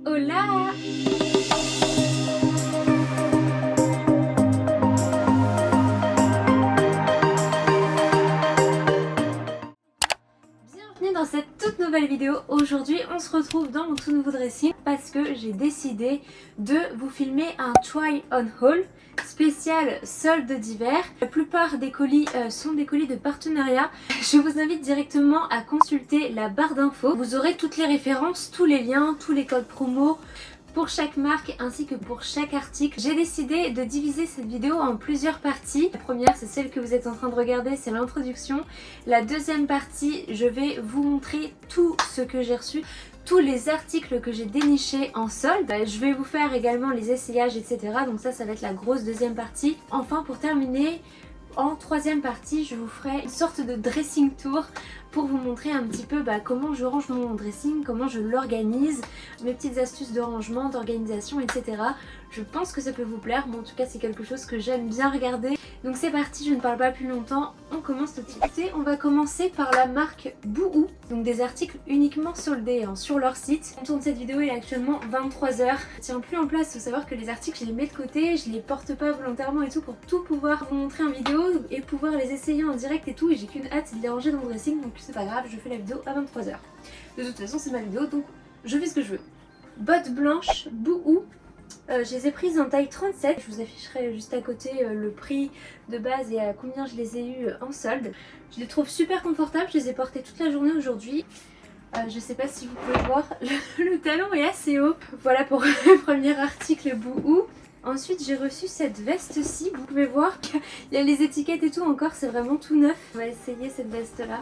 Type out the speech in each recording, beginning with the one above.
Hola! Bienvenue dans cette toute nouvelle vidéo. Aujourd'hui on se retrouve dans mon tout nouveau dressing parce que j'ai décidé de vous filmer un try on haul spécial solde d'hiver. La plupart des colis sont des colis de partenariat. Je vous invite directement à consulter la barre d'infos. Vous aurez toutes les références, tous les liens, tous les codes promo pour chaque marque ainsi que pour chaque article. J'ai décidé de diviser cette vidéo en plusieurs parties. La première, c'est celle que vous êtes en train de regarder, c'est l'introduction. La deuxième partie, je vais vous montrer tout ce que j'ai reçu, tous les articles que j'ai dénichés en solde. Je vais vous faire également les essayages, etc. Donc ça va être la grosse deuxième partie. Enfin, pour terminer, en troisième partie, je vous ferai une sorte de dressing tour pour vous montrer un petit peu comment je range mon dressing, comment je l'organise, mes petites astuces de rangement, d'organisation, etc. Je pense que ça peut vous plaire, mais en tout cas c'est quelque chose que j'aime bien regarder. Donc c'est parti, je ne parle pas plus longtemps, on commence tout de suite. On va commencer par la marque Boohoo, donc des articles uniquement soldés sur leur site. On tourne cette vidéo, il est actuellement 23h. Je tiens plus en place, il faut savoir que les articles je les mets de côté, je les porte pas volontairement et tout pour tout pouvoir vous montrer en vidéo et pouvoir les essayer en direct et tout, et j'ai qu'une hâte, c'est de les ranger dans mon dressing, donc c'est pas grave, je fais la vidéo à 23h. De toute façon c'est ma vidéo, donc je fais ce que je veux. Bottes blanches Boohoo. Je les ai prises en taille 37, je vous afficherai juste à côté le prix de base et à combien je les ai eu en solde. Je les trouve super confortables, je les ai portées toute la journée aujourd'hui. Je sais pas si vous pouvez voir, le talon est assez haut. Voilà pour le premier article Boohoo. Ensuite j'ai reçu cette veste-ci, vous pouvez voir qu'il y a les étiquettes et tout encore, c'est vraiment tout neuf. On va essayer cette veste-là.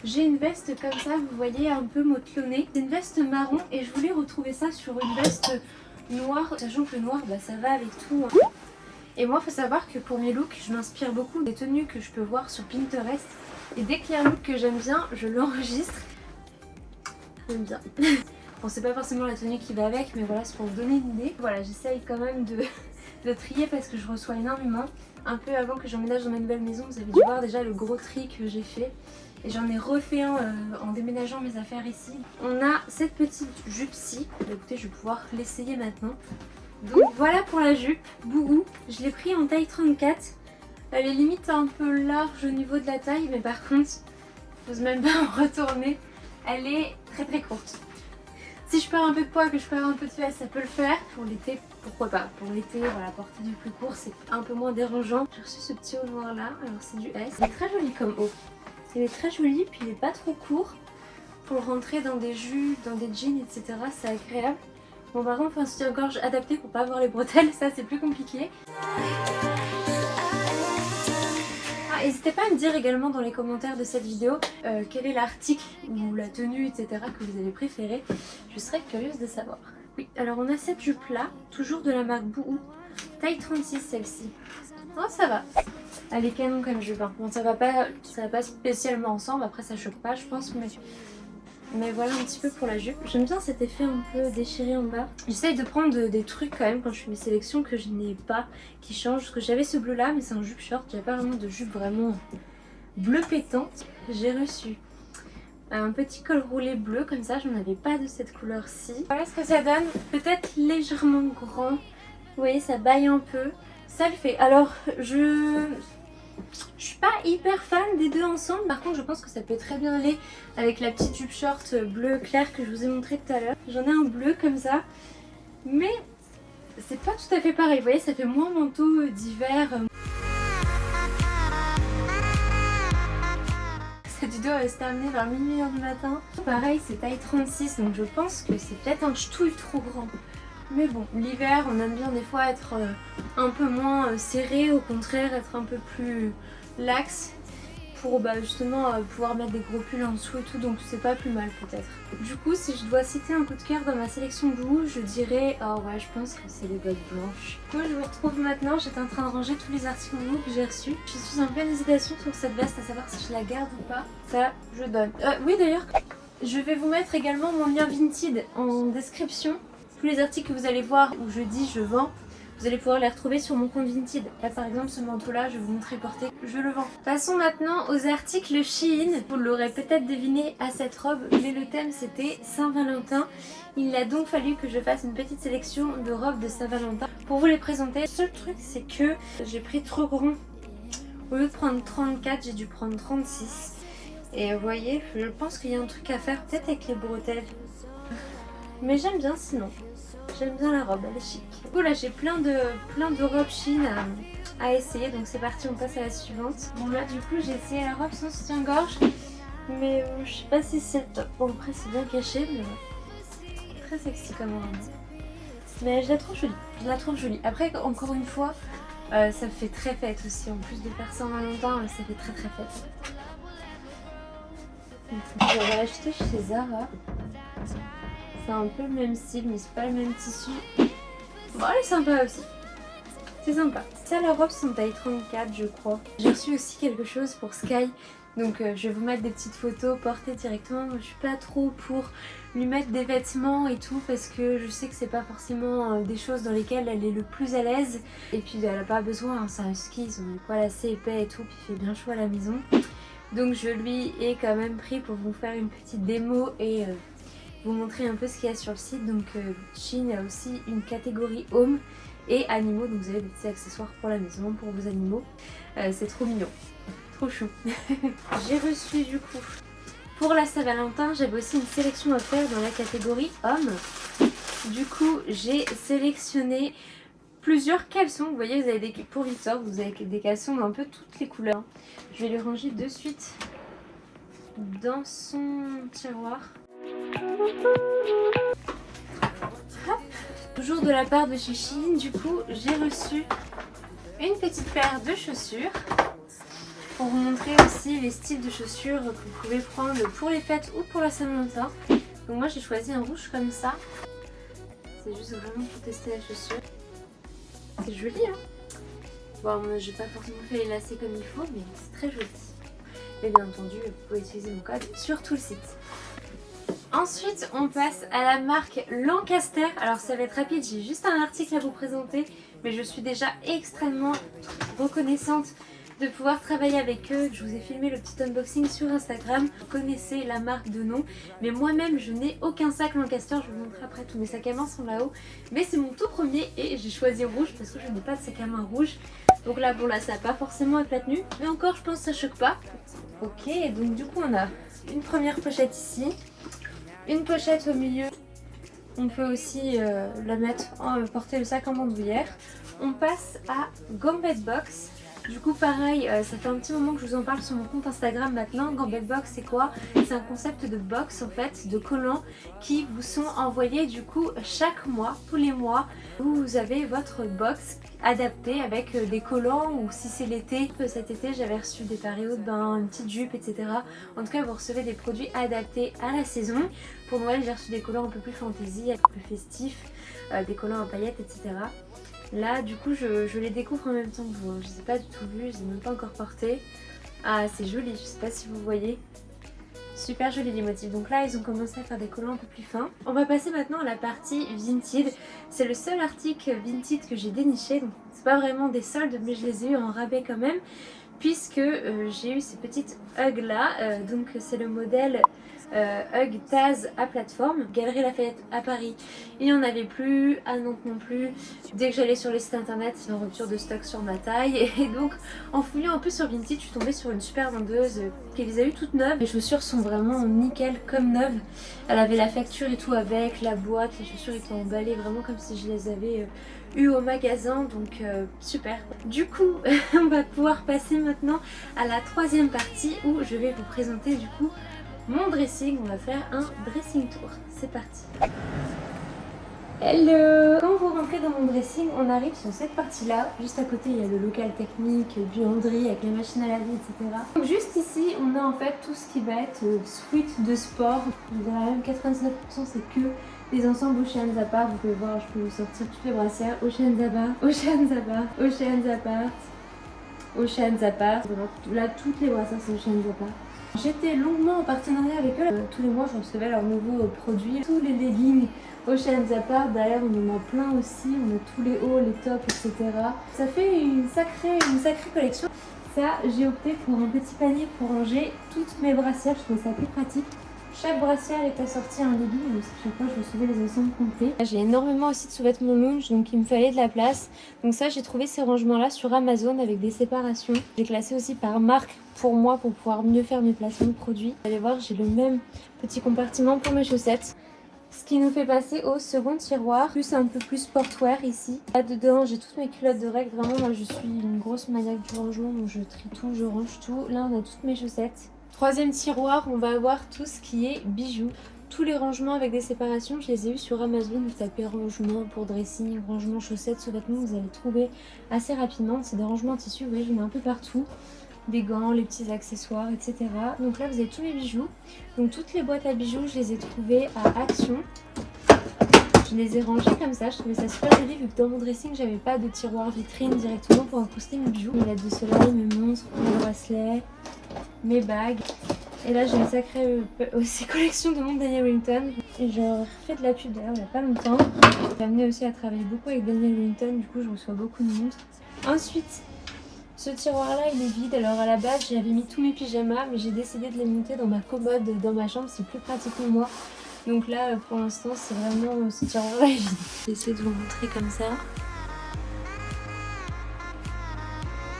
J'ai une veste comme ça, vous voyez, un peu motelonnée. C'est une veste marron et je voulais retrouver ça sur une veste noir, sachant que le noir ça va avec tout. Et moi faut savoir que pour mes looks je m'inspire beaucoup des tenues que je peux voir sur Pinterest, et dès qu'il y a un look que j'aime bien je l'enregistre. J'aime bien. Bon, c'est pas forcément la tenue qui va avec, mais voilà, c'est pour vous donner une idée. Voilà, j'essaye quand même de trier parce que je reçois énormément. Un peu avant que j'emménage dans ma nouvelle maison, vous avez dû voir déjà le gros tri que j'ai fait. Et j'en ai refait un en déménageant mes affaires ici. On a cette petite jupe-ci. Écoutez, je vais pouvoir l'essayer maintenant. Donc voilà pour la jupe Boohoo. Je l'ai pris en taille 34. Elle est limite un peu large au niveau de la taille, mais par contre, j'ose même pas en retourner. Elle est très très courte. Si je perds un peu de poids, que je perds un peu de fesses, ça peut le faire. Pour l'été, pourquoi pas. Pour l'été, voilà, porter du plus court, c'est un peu moins dérangeant. J'ai reçu ce petit haut noir là, alors c'est du S. Il est très joli comme haut. Il est très joli, puis il est pas trop court. Pour rentrer dans des jupes, dans des jeans, etc. c'est agréable. Bon, par contre, un soutien-gorge adapté pour pas avoir les bretelles, ça c'est plus compliqué. N'hésitez pas à me dire également dans les commentaires de cette vidéo quel est l'article ou la tenue, etc. que vous avez préféré. Je serais curieuse de savoir. Oui, alors on a cette jupe là, toujours de la marque Boohoo, taille 36 celle-ci. Oh, ça va. Elle est canon comme jupe. Bon, ça va pas spécialement ensemble, après ça choque pas je pense, mais voilà un petit peu pour la jupe. J'aime bien cet effet un peu déchiré en bas. J'essaye de prendre des trucs quand même quand je fais mes sélections que je n'ai pas, qui changent. Parce que j'avais ce bleu là, mais c'est un jupe short. J'avais pas vraiment de jupe vraiment bleu pétant. J'ai reçu un petit col roulé bleu comme ça. Je n'en avais pas de cette couleur-ci. Voilà ce que ça donne. Peut-être légèrement grand. Vous voyez, ça baille un peu. Ça le fait. Alors, je suis pas hyper fan des deux ensemble, par contre je pense que ça peut très bien aller avec la petite jupe short bleu clair que je vous ai montré tout à l'heure. J'en ai un bleu comme ça, mais c'est pas tout à fait pareil, vous voyez, ça fait moins manteau d'hiver. Cette vidéo va se terminer vers minuit du matin. Pareil, c'est taille 36, donc je pense que c'est peut-être un ch'touille trop grand. Mais bon, l'hiver, on aime bien des fois être un peu moins serré, au contraire, être un peu plus lax pour justement pouvoir mettre des gros pulls en dessous et tout, donc c'est pas plus mal peut-être. Du coup, si je dois citer un coup de cœur dans ma sélection Boohoo, je dirais, oh ouais, je pense que c'est les bottes blanches. Du coup, je vous retrouve maintenant, j'étais en train de ranger tous les articles Boohoo que j'ai reçus. Je suis en pleine hésitation sur cette veste, à savoir si je la garde ou pas. Ça, je donne. Oui d'ailleurs, je vais vous mettre également mon lien Vinted en description. Tous les articles que vous allez voir où je dis je vends Vous allez pouvoir les retrouver sur mon compte Vinted. Là par exemple ce manteau là, je vais vous montrer porté, je le vends. Passons maintenant aux articles Shein. Vous l'aurez peut-être deviné à cette robe, mais le thème c'était Saint-Valentin. Il a donc fallu que je fasse une petite sélection de robes de Saint-Valentin pour vous les présenter. Le seul truc c'est que j'ai pris trop grand. Au lieu de prendre 34, j'ai dû prendre 36. Et vous voyez, je pense qu'il y a un truc à faire peut-être avec les bretelles. Mais j'aime bien sinon. J'aime bien la robe, elle est chic. Du coup là j'ai plein de robes Shein à essayer, donc c'est parti, on passe à la suivante. Bon là du coup j'ai essayé la robe sans soutien-gorge, mais je sais pas si c'est le top. Bon après c'est bien caché, mais très sexy comme robe. Mais je la trouve jolie, je la trouve jolie. Après encore une fois, ça fait très fête aussi, en plus de faire Saint-Valentin, ça fait très très fête. J'avais acheté chez Zara. C'est un peu le même style, mais c'est pas le même tissu. Bon, elle est sympa aussi. C'est sympa. Ça, la robe, c'est en taille 34, je crois. J'ai reçu aussi quelque chose pour Sky. Donc, je vais vous mettre des petites photos portées directement. Moi, je suis pas trop pour lui mettre des vêtements et tout, parce que je sais que c'est pas forcément des choses dans lesquelles elle est le plus à l'aise. Et puis, elle a pas besoin. Hein, c'est un husky, ils ont des poils assez épais et tout. Puis, il fait bien chaud à la maison. Donc, je lui ai quand même pris pour vous faire une petite démo et vous montrer un peu ce qu'il y a sur le site. Donc Shein a aussi une catégorie home et animaux, donc vous avez des petits accessoires pour la maison, pour vos animaux. C'est trop mignon, trop chou. J'ai reçu du coup pour la Saint-Valentin, j'avais aussi une sélection à faire dans la catégorie homme. Du coup j'ai sélectionné plusieurs caleçons. Vous voyez, vous avez des, pour Victor, vous avez des caleçons d'un peu toutes les couleurs. Je vais les ranger de suite dans son tiroir. Hop. Toujours de la part de chez Shein, du coup j'ai reçu une petite paire de chaussures pour vous montrer aussi les styles de chaussures que vous pouvez prendre pour les fêtes ou pour la Saint-Valentin. Donc moi j'ai choisi un rouge comme ça. C'est juste vraiment pour tester la chaussure. C'est joli hein. Bon, je n'ai pas forcément fait les lacets comme il faut, mais c'est très joli. Et bien entendu, vous pouvez utiliser mon code sur tout le site. Ensuite, on passe à la marque Lancaster. Alors ça va être rapide, j'ai juste un article à vous présenter, mais je suis déjà extrêmement reconnaissante de pouvoir travailler avec eux. Je vous ai filmé le petit unboxing sur Instagram. Vous connaissez la marque de nom, mais moi-même je n'ai aucun sac Lancaster. Je vais vous montrer après, tous mes sacs à main sont là-haut. Mais c'est mon tout premier et j'ai choisi rouge parce que je n'ai pas de sac à main rouge. Donc là, bon là ça n'a pas forcément être la tenue, mais encore je pense que ça choque pas. Ok, donc du coup on a une première pochette ici. Une pochette au milieu, on peut aussi la mettre, porter le sac en bandoulière. On passe à Gambette Box. Du coup pareil, ça fait un petit moment que je vous en parle sur mon compte Instagram maintenant. Gambette Box c'est quoi? C'est un concept de box en fait, de collants qui vous sont envoyés du coup chaque mois, tous les mois. Vous avez votre box adapté avec des collants, ou si c'est l'été, cet été j'avais reçu des paréos de bain, une petite jupe, etc. En tout cas vous recevez des produits adaptés à la saison. Pour Noël j'ai reçu des collants un peu plus fantaisie, un peu plus festifs, des collants à paillettes, etc. Là du coup je les découvre en même temps que vous, je les ai pas du tout vus, je les ai même pas encore portés. Ah c'est joli, je sais pas si vous voyez. Super joli les motifs. Donc là ils ont commencé à faire des collants un peu plus fins. On va passer maintenant à la partie Vinted. C'est le seul article Vinted que j'ai déniché. Donc c'est pas vraiment des soldes mais je les ai eu en rabais quand même. Puisque j'ai eu ces petites Hugg là. Donc c'est le modèle Hugg Taz à plateforme. Galerie Lafayette à Paris, il n'y en avait plus, à Nantes non plus. Dès que j'allais sur les sites internet, c'est en rupture de stock sur ma taille. Et donc en fouillant un peu sur Vinted, je suis tombée sur une super vendeuse qui les a eu toutes neuves. Les chaussures sont vraiment nickel comme neuves. Elle avait la facture et tout avec, la boîte, les chaussures étaient emballées vraiment comme si je les avais eu au magasin, donc super. Du coup on va pouvoir passer maintenant à la troisième partie où je vais vous présenter du coup mon dressing. On va faire un dressing tour, c'est parti. Hello! Quand vous rentrez dans mon dressing, on arrive sur cette partie là. Juste à côté il y a le local technique, buanderie avec la machine à laver, etc. Donc juste ici on a en fait tout ce qui va être suite de sport. Je dirais même 99% c'est que des ensembles Ocean Zappa. Vous pouvez voir, je peux vous sortir toutes les brassières. Ocean Zappa, Ocean Zappa, Ocean Zappa, Ocean Zappa. Là toutes les brassières c'est Ocean Zappa. J'étais longuement en partenariat avec eux. Tous les mois je recevais leurs nouveaux produits. Tous les leggings Ocean Apart, derrière on en a plein aussi. On a tous les hauts, les tops, etc. Ça fait une sacrée collection. Ça, j'ai opté pour un petit panier pour ranger toutes mes brassières. Je trouvais ça plus pratique. Chaque brassière est assortie à un legging, donc chaque fois je recevais les ensembles complets. J'ai énormément aussi de sous-vêtements lounge, donc il me fallait de la place. Donc ça, j'ai trouvé ces rangements là sur Amazon avec des séparations. J'ai classé aussi par marque pour moi pour pouvoir mieux faire mes placements de produits. Vous allez voir, j'ai le même petit compartiment pour mes chaussettes. Ce qui nous fait passer au second tiroir, plus un peu plus sportwear ici. Là dedans, j'ai toutes mes culottes de règles. Vraiment, moi je suis une grosse maniaque du rangement, donc je trie tout, je range tout. Là, on a toutes mes chaussettes. Troisième tiroir, on va avoir tout ce qui est bijoux. Tous les rangements avec des séparations, je les ai eus sur Amazon. Vous tapez rangement pour dressing, rangement chaussettes, sous-vêtements, vous allez trouver assez rapidement. C'est des rangements en tissu, vous voyez, j'en ai un peu partout. Des gants, les petits accessoires, etc. Donc là, vous avez tous mes bijoux. Donc toutes les boîtes à bijoux, je les ai trouvées à Action. Je les ai rangées comme ça, je trouvais ça super joli vu que dans mon dressing, j'avais pas de tiroir vitrine directement pour incruster mes bijoux. Mes lettres de soleil, mes montres, mes bracelets, mes bagues. Et là j'ai une sacrée aussi collection de montres Daniel Wellington. Et j'ai refait de la pub d'ailleurs il n'y a pas longtemps. J'ai amené aussi à travailler beaucoup avec Daniel Wellington, du coup je reçois beaucoup de montres. Ensuite, ce tiroir là il est vide. Alors à la base j'avais mis tous mes pyjamas, mais j'ai décidé de les monter dans ma commode dans ma chambre, c'est plus pratique pour moi. Donc là pour l'instant c'est vraiment ce tiroir là est vide. J'essaie de vous montrer comme ça.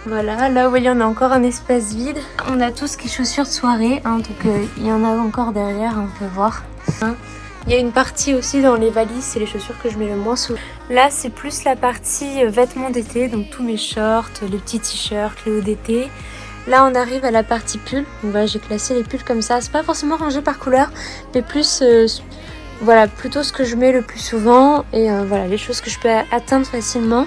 Voilà, là vous voyez on a encore un espace vide. On a tout ce qui est chaussures de soirée, hein, donc il y en a encore derrière, on peut voir. Hein. Il y a une partie aussi dans les valises, c'est les chaussures que je mets le moins souvent. Là c'est plus la partie vêtements d'été, donc tous mes shorts, les petits t-shirts, les hauts d'été. Là on arrive à la partie pull, donc voilà j'ai classé les pulls comme ça. C'est pas forcément rangé par couleur, mais plus voilà, plutôt ce que je mets le plus souvent et voilà les choses que je peux atteindre facilement.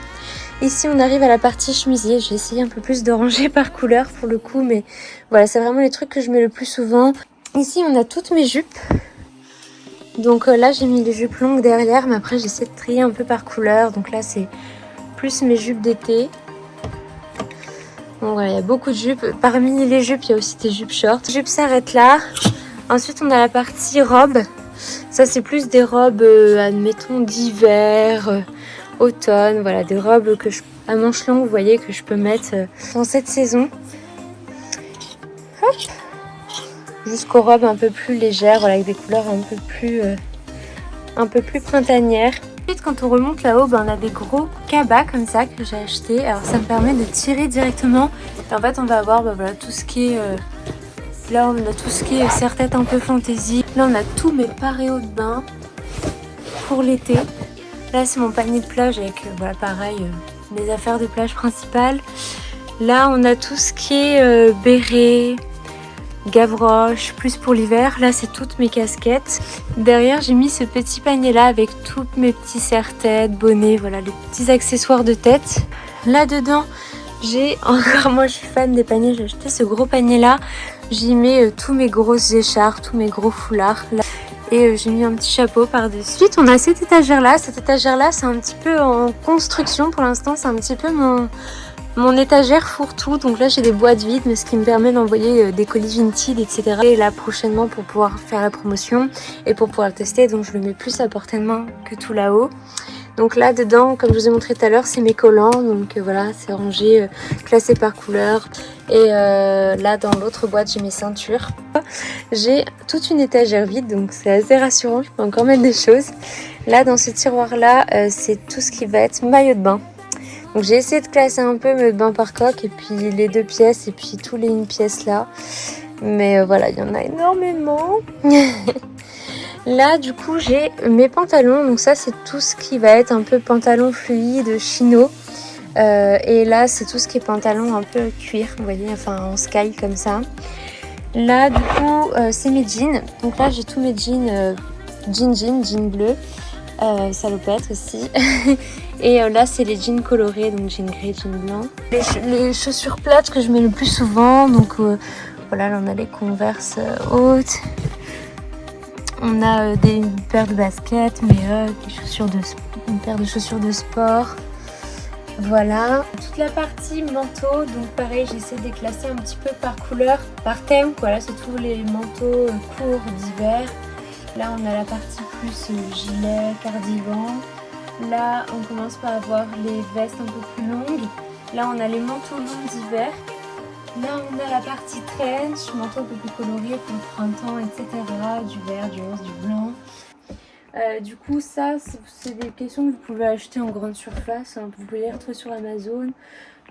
Ici on arrive à la partie chemisier, j'ai essayé un peu plus de ranger par couleur pour le coup, mais voilà c'est vraiment les trucs que je mets le plus souvent. Ici on a toutes mes jupes, donc là j'ai mis les jupes longues derrière, mais après j'essaie de trier un peu par couleur, donc là c'est plus mes jupes d'été. Donc voilà, il y a beaucoup de jupes, parmi les jupes il y a aussi des jupes short. Les jupes s'arrêtent là, ensuite on a la partie robes, ça c'est plus des robes admettons d'hiver, automne, voilà des robes que à manches longues, vous voyez, que je peux mettre dans cette saison. Hop, jusqu'aux robes un peu plus légères, voilà, avec des couleurs un peu plus printanières. Ensuite, quand on remonte là-haut, ben, on a des gros cabas comme ça que j'ai acheté. Alors ça me permet de tirer directement. Et en fait, on va avoir voilà, tout ce qui est là, on a tout ce qui est serre-tête un peu fantaisie. Là, on a tous mes paréos de bain pour l'été. Là c'est mon panier de plage avec voilà, pareil mes affaires de plage principales. Là on a tout ce qui est béret, gavroche, plus pour l'hiver. Là c'est toutes mes casquettes. Derrière j'ai mis ce petit panier là avec tous mes petits serre-têtes, bonnets, voilà les petits accessoires de tête. Là dedans j'ai encore, moi je suis fan des paniers, j'ai acheté ce gros panier là. J'y mets tous mes grosses écharpes, tous mes gros foulards. Là. Et j'ai mis un petit chapeau par-dessus. Ensuite, on a cette étagère-là. Cette étagère-là, c'est un petit peu en construction pour l'instant. C'est un petit peu mon étagère fourre-tout. Donc là, j'ai des boîtes vides, mais ce qui me permet d'envoyer des colis Vinted, etc. Et là, prochainement, pour pouvoir faire la promotion et pour pouvoir le tester. Donc, je le mets plus à portée de main que tout là-haut. Donc là, dedans, comme je vous ai montré tout à l'heure, c'est mes collants. Donc voilà, c'est rangé, classé par couleur. Et là, dans l'autre boîte, j'ai mes ceintures. J'ai toute une étagère vide, donc c'est assez rassurant. Je peux encore mettre des choses. Là, dans ce tiroir-là, c'est tout ce qui va être maillot de bain. Donc j'ai essayé de classer un peu maillot de bain par coque, et puis les 2 pièces, et puis tous les 1 pièce là. Mais voilà, il y en a énormément. Là, du coup, j'ai mes pantalons. Donc ça, c'est tout ce qui va être un peu pantalon fluide, chino. Et là, c'est tout ce qui est pantalon un peu cuir, vous voyez, enfin en sky comme ça. Là, du coup, c'est mes jeans. Donc là, j'ai tous mes jeans, jean bleu, salopette aussi. Et là, c'est les jeans colorés, donc jean gris, jean blanc. Les chaussures plates que je mets le plus souvent. Donc voilà, là, on a les Converse hautes. On a une paire de baskets, mais une paire de chaussures de sport. Voilà, toute la partie manteau, donc pareil j'essaie de les classer un petit peu par couleur, par thème. Voilà, c'est tous les manteaux courts d'hiver. Là on a la partie plus gilet, cardigan. Là on commence par avoir les vestes un peu plus longues. Là on a les manteaux longs d'hiver. Là on a la partie trench, manteau un peu plus coloré pour le printemps, etc. Du vert, du rose, du blanc. Du coup ça c'est des questions que vous pouvez acheter en grande surface, hein. Vous pouvez les retrouver sur Amazon.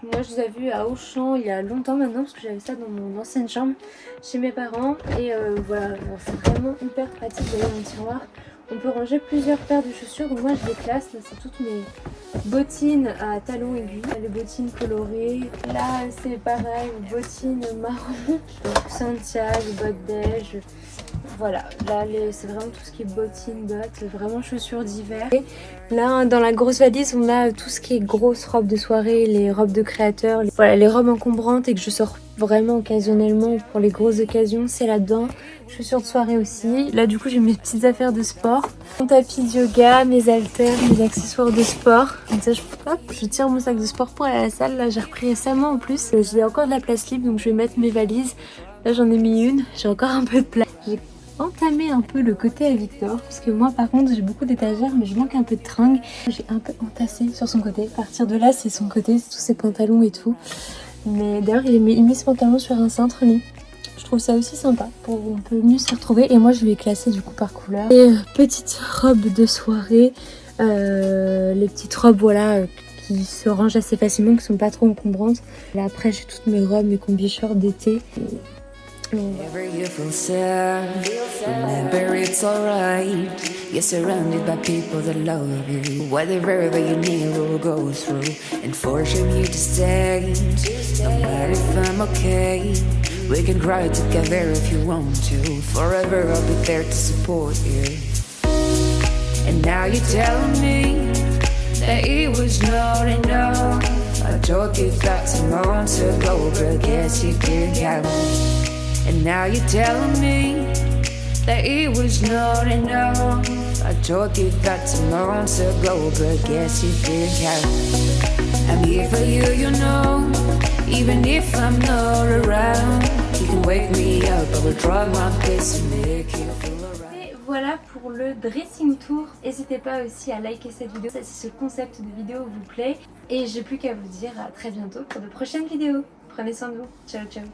Moi je les ai vus à Auchan il y a longtemps maintenant parce que j'avais ça dans mon ancienne chambre chez mes parents. Et voilà, c'est vraiment hyper pratique d'aller dans le tiroir. On peut ranger plusieurs paires de chaussures, donc moi je les classe. Là c'est toutes mes bottines à talons aiguilles, les bottines colorées. Là c'est pareil, bottines marron, Santiago, bottes beige. Voilà, là c'est vraiment tout ce qui est bottines, bottes, vraiment chaussures d'hiver. Là dans la grosse valise on a tout ce qui est grosses robes de soirée, les robes de créateurs, voilà, les robes encombrantes et que je sors vraiment occasionnellement pour les grosses occasions, c'est là-dedans. Chaussures de soirée aussi. Là du coup j'ai mes petites affaires de sport, mon tapis de yoga, mes haltères, mes accessoires de sport. Donc ça je tire mon sac de sport pour aller à la salle. Là j'ai repris récemment en plus, j'ai encore de la place libre donc je vais mettre mes valises. Là j'en ai mis une, j'ai encore un peu de place. J'ai entamé un peu le côté à Victor parce que moi par contre j'ai beaucoup d'étagères mais je manque un peu de tringle. J'ai un peu entassé sur son côté. À partir de là c'est son côté, c'est tous ses pantalons et tout. Mais d'ailleurs il met ce pantalon sur un cintre lui. Je trouve ça aussi sympa pour on peut mieux s'y retrouver. Et moi je vais classer du coup par couleur. Et petite robe de soirée, les petites robes voilà qui se rangent assez facilement, qui sont pas trop encombrantes. Là après j'ai toutes mes robes, mes combi shorts d'été. Whenever you feel sad, remember it's alright. You're surrounded by people that love you. Whatever you need will go through and forcing you to stay. No matter if I'm okay, we can cry together if you want to. Forever I'll be there to support you. And now you're telling me that it was not enough. I told you that some months ago, but guess you didn't have me. And now you're telling me that it was not enough. I told you that some months ago, but guess you didn't count. I'm here for you, you know, even if I'm not around. You can wake me up, I will try my best to make you feel alright. Et voilà pour le dressing tour. N'hésitez pas aussi à liker cette vidéo si ce concept de vidéo vous plaît. Et j'ai plus qu'à vous dire à très bientôt pour de prochaines vidéos. Prenez soin de vous. Ciao ciao.